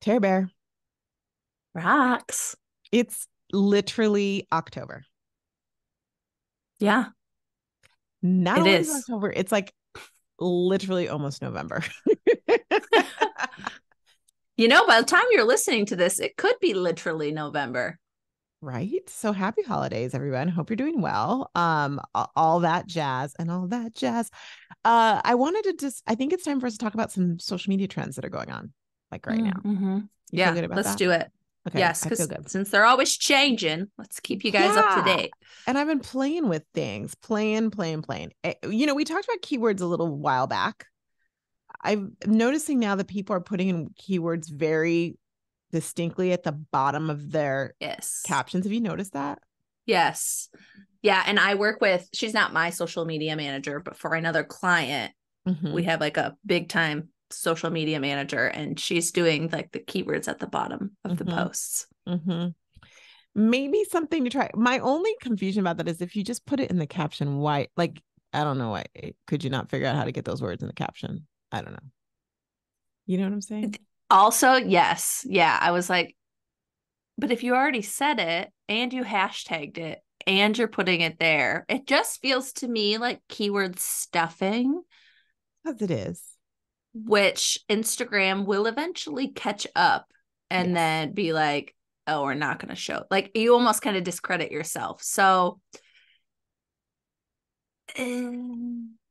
Terror Bear. Rocks. It's literally October. Yeah, Not it only is it is. October, it's like literally almost November. By the time you're listening to this, it could be literally November. Right? So happy holidays, everyone. Hope you're doing well. All that jazz and all that jazz. I wanted to I think it's time for us to talk about some social media trends that are going on, like right now. Mm-hmm. You feel Yeah, good about let's that? do it. Okay, Yes, I feel because good. since they're always changing, let's keep you guys up to Yeah. date. And I've been playing with things, playing. We talked about keywords a little while back. I'm noticing now that people are putting in keywords very distinctly at the bottom of their Yes. captions. Have you noticed that? Yes. Yeah. And I work with, she's not my social media manager, but for another client, we Mm-hmm. have like a big time social media manager, and she's doing like the keywords at the bottom of the Mm-hmm. posts. Mm-hmm. Maybe something to try. My only confusion about that is if you just put it in the caption, why? Like, I don't know why. Could you not figure out how to get those words in the caption? I don't know. You know what I'm saying? Also, yes. Yeah. I was like, but if you already said it and you hashtagged it and you're putting it there, it just feels to me like keyword stuffing, Because it is. which Instagram will eventually catch up and Yes. then be like, oh, we're not going to show. Like you almost kind of discredit yourself. So,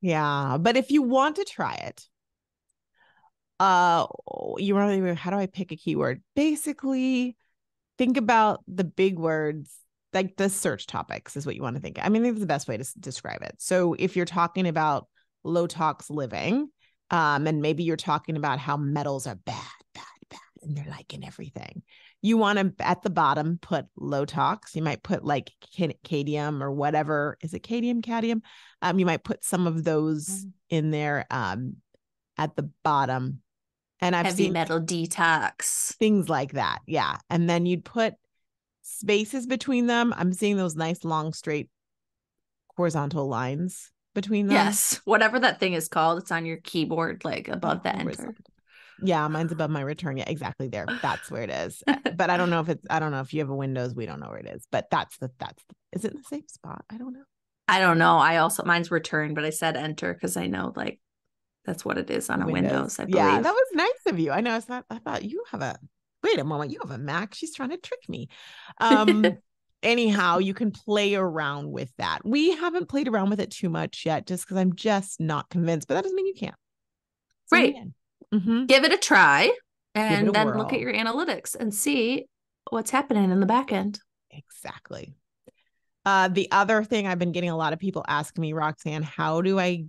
Yeah. But if you want to try it, uh, you want how do I pick a keyword? Basically, think about the big words, like the search topics is what you want to think. I mean, I think that's the best way to describe it. So if you're talking about low tox living, and maybe you're talking about how metals are bad, and they're like in everything. You want to at the bottom put low tox. You might put like cadmium or whatever. Is it cadmium? You might put some of those in there at the bottom. And I've heavy seen metal detox. things like that. Yeah. And then you'd put spaces between them. I'm seeing those nice long straight horizontal lines between them. Yes, whatever that thing is called, it's on your keyboard, like above the enter. Horizontal. Yeah, mine's above my return. Yeah, exactly there. That's where it is. But I don't know if you have a Windows, we don't know where it is. But is it in the same spot? I don't know. I don't know. Mine's return, but I said enter because I know like that's what it is on a Windows. Windows, I Yeah, that believe. was nice of you. I know it's not, I thought you have a wait a moment, you have a Mac. She's trying to trick me. Um, anyhow, you can play around with that. We haven't played around with it too much yet, just because I'm just not convinced, but that doesn't mean you can't. It's in the Right. end. Mm-hmm. Give it a try Give it a and then look at whirl. your analytics and see what's happening in the back end. Exactly. The other thing I've been getting a lot of people asking me, Roxanne, how do I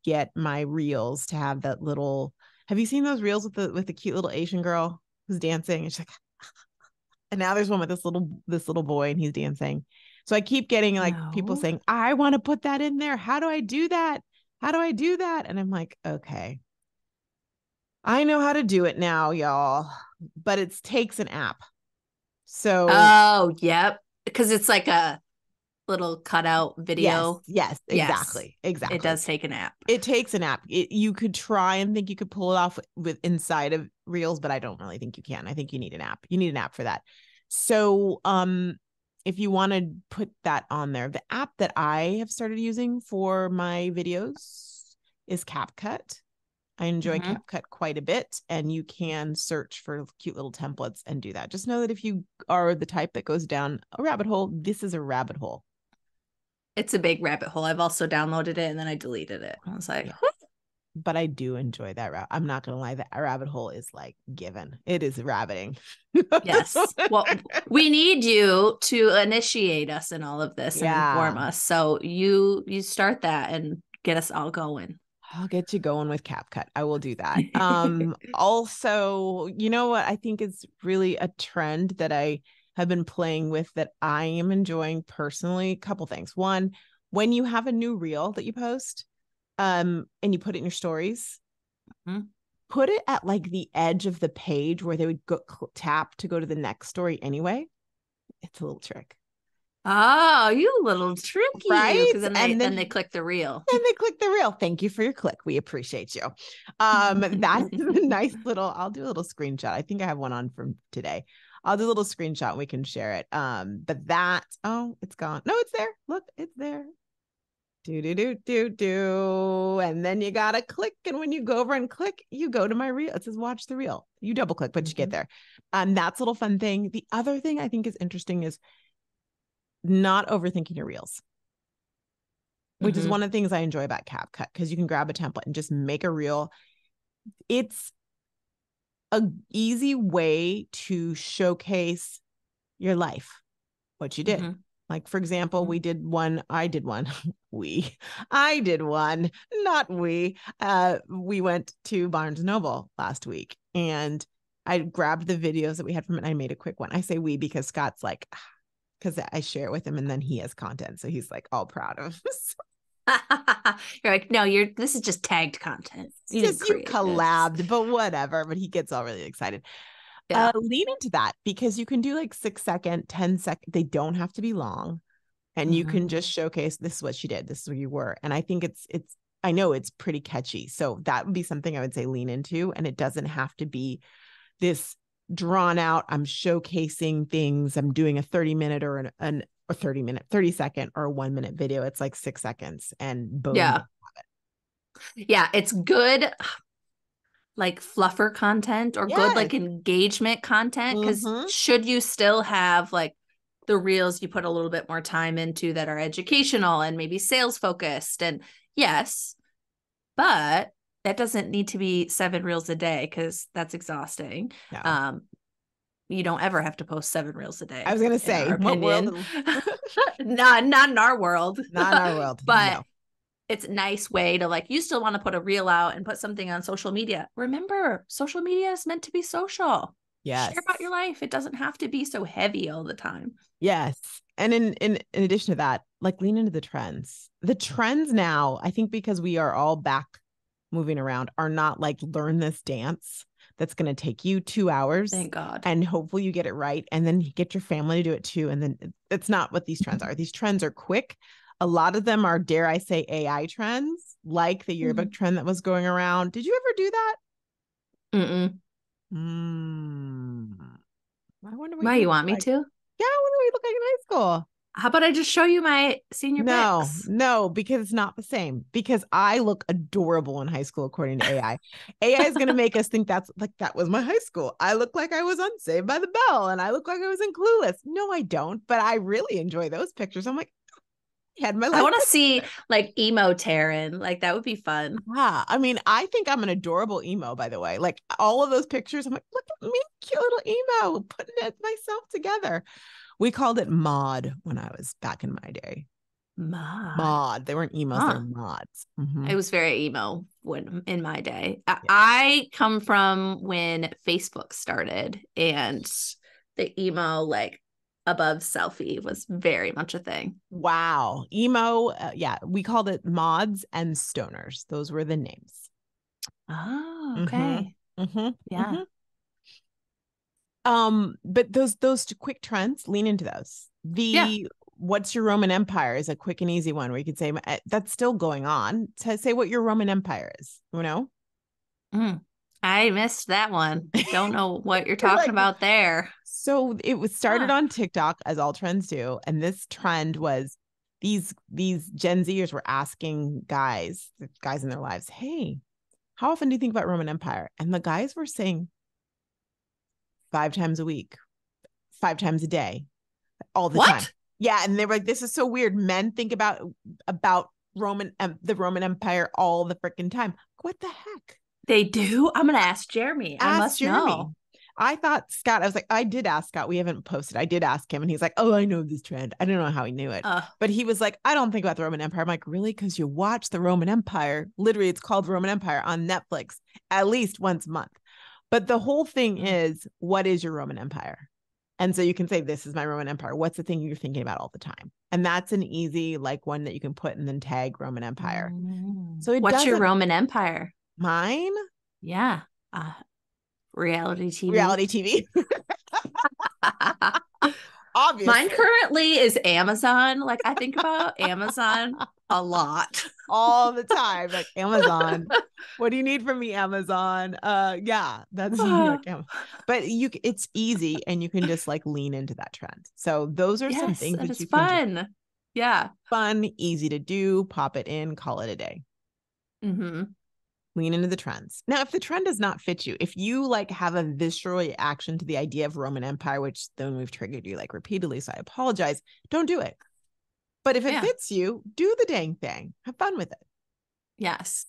get my reels to have that little? Have you seen those reels with the cute little Asian girl who's dancing? And she's like, and now there's one with this little boy and he's dancing. So I keep getting like people No. saying, I want to put that in there. How do I do that? How do I do that? And I'm like, okay, I know how to do it now, y'all, but it takes an app. So Oh, yep. Because it's like a little cutout video. yes, Yes, it exactly. does take an app. It takes an app. You could try and think you could pull it off with inside of Reels, but I don't really think you can. I think you need an app. You need an app for that. So, if you want to put that on there, the app that I have started using for my videos is CapCut. I enjoy Mm-hmm. CapCut quite a bit, and you can search for cute little templates and do that. Just know that if you are the type that goes down a rabbit hole, this is a rabbit hole. It's a big rabbit hole. I've also downloaded it and then I deleted it. I was like, Yeah. But I do enjoy that route. I'm not gonna lie, that rabbit hole is like given. It is rabbiting. yes. Well, we need you to initiate us in all of this and inform Yeah. us. So you start that and get us all going. I'll get you going with CapCut. I will do that. Also, you know what I think is really a trend that I have been playing with that I am enjoying personally? A couple things. One, when you have a new reel that you post, and you put it in your stories, Mm-hmm. put it at like the edge of the page where they would go tap to go to the next story anyway. It's a little trick. Oh, you little trick you. right? Because then And they click the reel. then they click the reel. Thank you for your click. We appreciate you. That is a nice little, I'll do a little screenshot. I think I have one on from today. I'll do a little screenshot and we can share it. But that, oh, it's gone. No, it's there. Look, it's there. Do, do, do, do, do. And then you got to click. And when you go over and click, you go to my reel. It says watch the reel. You double click, but you get there. That's a little fun thing. The other thing I think is interesting is not overthinking your reels, which is one of the things I enjoy about CapCut, because you can grab a template and just make a reel. It's an easy way to showcase your life, what you did. Like, for example, I did one, I did one, not we. We went to Barnes & Noble last week and I grabbed the videos that we had from it and I made a quick one. I say we because Scott's like, because I share it with him and then he has content. So he's like all proud of us. You're like, no, this is just tagged content. You collabed, but whatever. But he gets all really excited. Yeah. Lean into that because you can do like 6-second, 10-second. They don't have to be long. And you can just showcase, this is what she did. This is where you were. And I think I know it's pretty catchy. So that would be something I would say lean into. And it doesn't have to be this drawn out, I'm showcasing things. I'm doing a 30-minute or a 30-second or a 1-minute video. It's like 6 seconds and boom. Yeah. Yeah. It's good. Like fluffer content or good like engagement content, because should you still have like the reels you put a little bit more time into that are educational and maybe sales focused, and yes, but that doesn't need to be 7 reels a day because that's exhausting. No. You don't ever have to post 7 reels a day. I was gonna say, what world? not in our world. Not in our world. But no. It's a nice way to like, you still want to put a reel out and put something on social media. Remember, social media is meant to be social. Yes. Share about your life. It doesn't have to be so heavy all the time. Yes. And in addition to that, like lean into the trends. The trends now, I think because we are all back moving around, are not like learn this dance that's going to take you 2 hours. Thank God. And hopefully you get it right. And then you get your family to do it too. And then it's not what these trends are. These trends are quick. A lot of them are, dare I say, AI trends, like the yearbook trend that was going around. Did you ever do that? I wonder what you want me to? Yeah, I wonder what you look like in high school. How about I just show you my senior pics? No, because it's not the same. Because I look adorable in high school, according to AI. AI is going to make us think that was my high school. I look like I was on Saved by the Bell, and I look like I was in Clueless. No, I don't. But I really enjoy those pictures. I'm like, I want to see like emo Taryn. Like that would be fun. Yeah, I mean, I think I'm an adorable emo, by the way. Like all of those pictures, I'm like, look at me, cute little emo, putting it myself together. We called it mod when I was back in my day. Mod. They weren't emos, they're mods. It was very emo in my day. Yeah. I come from when Facebook started, and the emo like above selfie was very much a thing. Wow. Emo. Yeah. We called it mods and stoners. Those were the names. Oh, okay. Yeah. But those quick trends, lean into those. What's your Roman Empire is a quick and easy one where you could say that's still going on. Say what your Roman Empire is, you know? I missed that one. Don't know what you're talking about there. So it was started on TikTok, as all trends do. And this trend was these Gen Zers were asking guys in their lives, hey, how often do you think about Roman Empire? And the guys were saying 5 times a week, 5 times a day, all the time. Yeah. And they were like, this is so weird. Men think about the Roman Empire all the freaking time. What the heck? They do? I'm going to ask Jeremy. I must know. I thought Scott, I was like, I did ask Scott. We haven't posted. I did ask him and he's like, oh, I know this trend. I don't know how he knew it. But he was like, I don't think about the Roman Empire. I'm like, really? Because you watch the Roman Empire. Literally, it's called Roman Empire on Netflix at least once a month. But the whole thing is, what is your Roman Empire? And so you can say, this is my Roman Empire. What's the thing you're thinking about all the time? And that's an easy like one that you can put and then tag Roman Empire. So what's your Roman Empire? Mine? Yeah. Reality TV. Reality TV. Mine Obviously. currently is Amazon. Like I think about Amazon a lot. All the time. Like, Amazon, what do you need from me, Amazon? Yeah, that's like, but it's easy, and you can just like lean into that trend. So those are some Yes, things and that it's you can just fun. Yeah. fun, easy to do, pop it in, call it a day. Mm-hmm. Lean into the trends. Now, if the trend does not fit you, if you like have a visceral reaction to the idea of Roman Empire, which then we've triggered you like repeatedly, so I apologize, don't do it. But if it Yeah. fits you, do the dang thing. Have fun with it. Yes.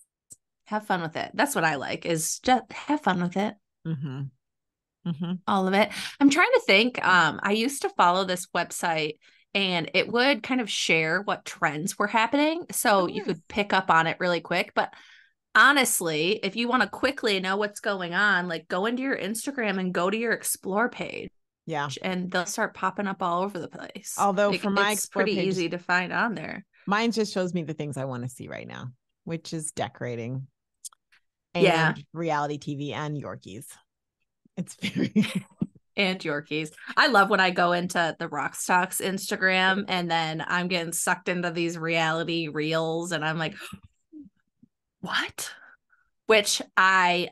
Have fun with it. That's what I like, is just have fun with it. Mm-hmm. Mm-hmm. All of it. I'm trying to think. I used to follow this website and it would kind of share what trends were happening. So Oh, you yes. could pick up on it really quick. But honestly, if you want to quickly know what's going on, like go into your Instagram and go to your explore page Yeah. and they'll start popping up all over the place. Although for Like my it's explore pretty page, easy to find on there. mine just shows me the things I want to see right now, which is decorating Yeah. and reality TV and Yorkies. It's very And Yorkies. I love when I go into the RoxTalks Instagram and then I'm getting sucked into these reality reels and I'm like, what? Which I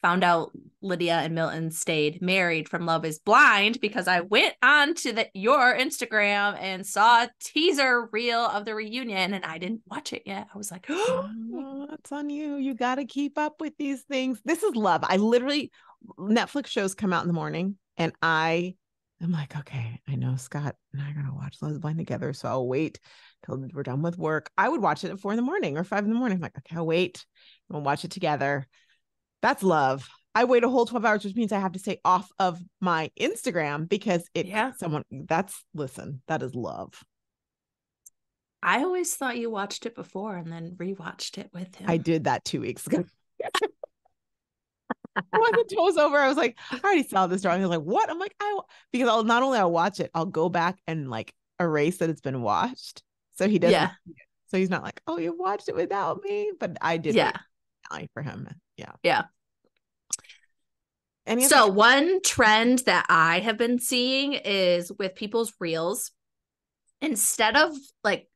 found out Lydia and Milton stayed married from Love is Blind because I went on to your Instagram and saw a teaser reel of the reunion and I didn't watch it yet. I was like, oh, that's on you. You got to keep up with these things. This is love. I literally, Netflix shows come out in the morning, and I'm like, okay, I know Scott and I are going to watch Love is Blind together. So I'll wait till we're done with work. I would watch it at 4 a.m. or 5 a.m. I'm like, okay, I'll wait. We'll watch it together. That's love. I wait a whole 12 hours, which means I have to stay off of my Instagram because yeah. that is love. I always thought you watched it before and then rewatched it with I him. did that 2 weeks ago. Once the show's over, I was like, I already saw this drawing. I was like, what? I'm like, because I'll not only I'll watch it, I'll go back and like erase that it's been watched. So he doesn't. Yeah. So he's not like, oh, you watched it without me. But I did Yeah. wait for him. Yeah. Yeah. Any other So one trend that I have been seeing is with people's reels, instead of like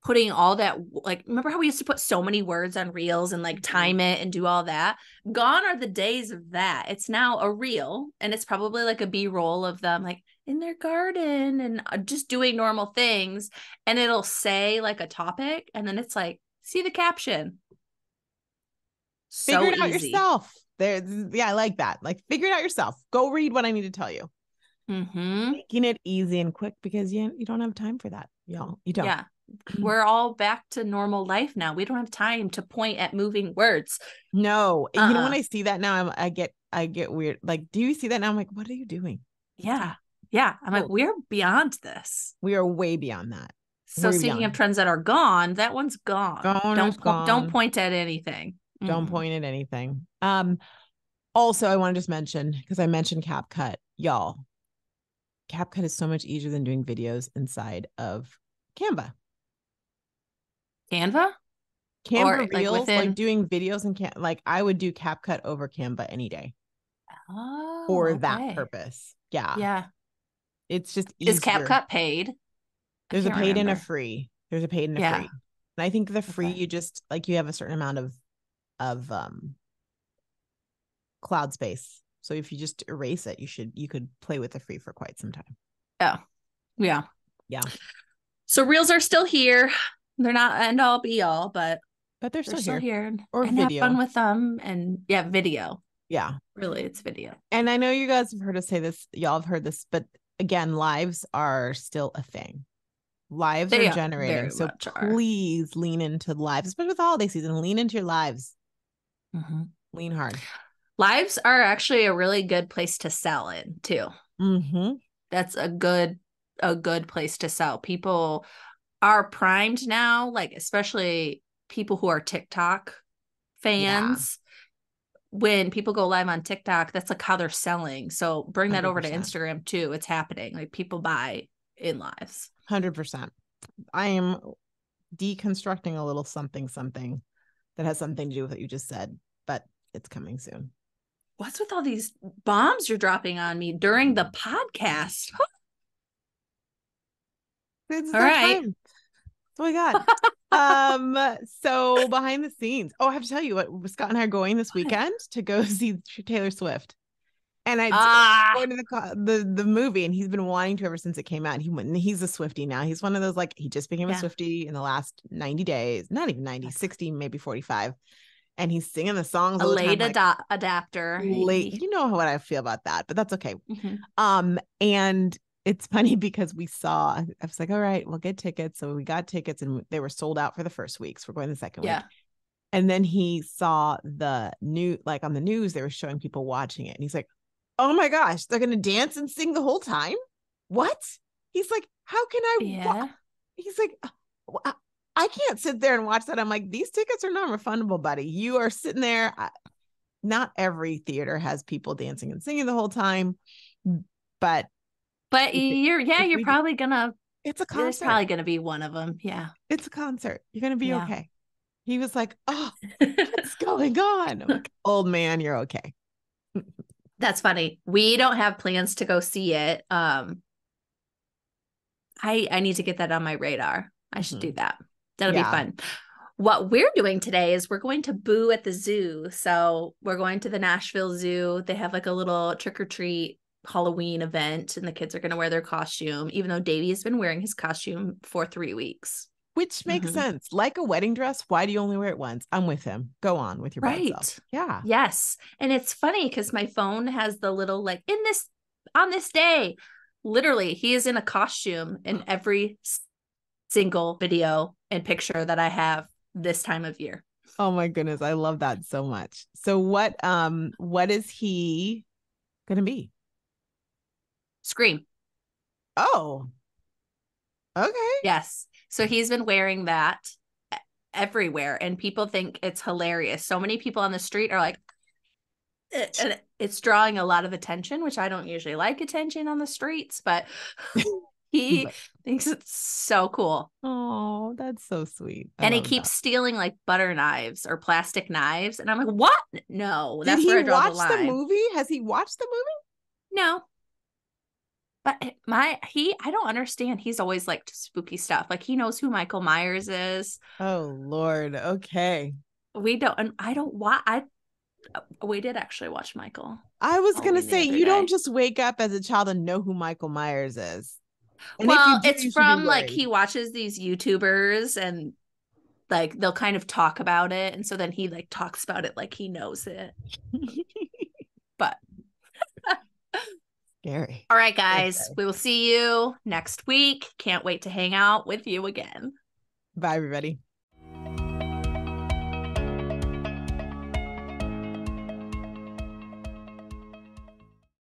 putting all that, like remember how we used to put so many words on reels and like time it and do all that? Gone are the days of that. It's now a reel and it's probably like a B-roll of them like in their garden and just doing normal things, and it'll say like a topic and then it's like, see the caption. figure So it out easy. yourself? Yeah, I like that. Like, figure it out yourself. Go read what I need to tell you. Mm-hmm. Making it easy and quick because you don't have time for that, y'all. You don't. Yeah. We're all back to normal life now. We don't have time to point at moving words. No, when I see that now, I get weird. Like, do you see that now? I'm like, what are you doing? Yeah. Yeah. I'm like, we're beyond this. We are way beyond that. So We're speaking of beyond. trends that are gone, that one's gone. Gone is Don't gone. point at anything. Don't point at anything. Also, I want to just mention, because I mentioned CapCut, y'all. CapCut is so much easier than doing videos inside of Canva. Canva or Canva like Reels, like within. doing videos and like I would do CapCut over Canva any day Oh, for that okay. purpose. Yeah. Yeah. It's just Is easier. CapCut paid? I There's a can't paid and a remember. free. There's a paid and a Yeah. free. And I think the free, Okay. you just like you have a certain amount of cloud space. So if you just erase it, you could play with the free for quite some time. Oh, yeah. Yeah. So reels are still here. They're not end all be all, but But they're they're still still here. here Or and have fun video. with them. And yeah, video. Yeah. Really, it's video. And I know you guys have heard us say this, y'all have heard this, but again, lives are still a thing. Lives They are are generating. very So much are. please lean into lives, especially with holiday season. Lean into your lives. Mm-hmm. Lean hard. Lives are actually a really good place to sell in too. Mm-hmm. That's a good place to sell. People are primed now, like especially people who are TikTok Yeah. fans. When people go live on TikTok, that's like how they're selling. So bring that over to 100%. Instagram too. It's happening. Like people buy in lives. 100%. I am deconstructing a little something that has something to do with what you just said, but it's coming soon. What's with all these bombs you're dropping on me during the podcast? It's All our right. time. That's what we got. So behind the scenes. Oh, I have to tell you what, Scott and I are going this weekend to go see Taylor Swift. And I Ah, going to the movie, and he's been wanting to ever since it came out. He went, and he's a Swiftie now. He's one of those, like, he just became a yeah. Swiftie in the last 90 days, not even 90, That's 60, maybe 45. And he's singing the songs a all the late time, like adapter. late. You know what I feel about that, but that's okay. Mhm. And it's funny because I was like, all right, we'll get tickets. So we got tickets, and they were sold out for the first week. So we're going the second week. Yeah. And then he saw the new, like on the news, they were showing people watching it. And he's like, oh my gosh, they're going to dance and sing the whole time? What? He's like, how can I? Yeah. He's like, I can't sit there and watch that. I'm like, these tickets are non-refundable, buddy. You are sitting there. Not every theater has people dancing and singing the whole time, but But you're probably gonna, it's a there's concert. probably gonna be one of them. Yeah. It's a concert. You're going to be Yeah. okay. He was like, oh, what's going on? I'm like, old man, you're okay. That's funny. We don't have plans to go see it. I need to get that on my radar. I should do that. That'll be fun. What we're doing today is we're going to Boo at the zoo. So we're going to the Nashville Zoo. They have like a little trick or treat Halloween event, and the kids are going to wear their costume, even though Davey has been wearing his costume for 3 weeks. Which makes sense. Like a wedding dress, why do you only wear it once? I'm with him. Go on with your bad self. Yeah. Yes. And it's funny because my phone has the little, like, on this day, literally, he is in a costume in every single video and picture that I have this time of year. Oh my goodness, I love that so much. So what is he gonna be? Scream. Oh, okay. Yes. So he's been wearing that everywhere, and people think it's hilarious. So many people on the street are like, and it's drawing a lot of attention, which I don't usually like attention on the streets, but he thinks it's so cool. Oh, that's so sweet. And he keeps stealing like butter knives or plastic knives. And I'm like, what? No, that's where I draw the line. Did he watch the movie? Has he watched the movie? No. But I don't understand. He's always liked spooky stuff. Like, he knows who Michael Myers is. Oh Lord. Okay. We did actually watch Michael. I was gonna say, you don't just wake up as a child and know who Michael Myers is. And well, it's from like, he watches these YouTubers and like they'll kind of talk about it. And so then he like talks about it like he knows it. But scary. All right, guys, we will see you next week. Can't wait to hang out with you again. Bye, everybody.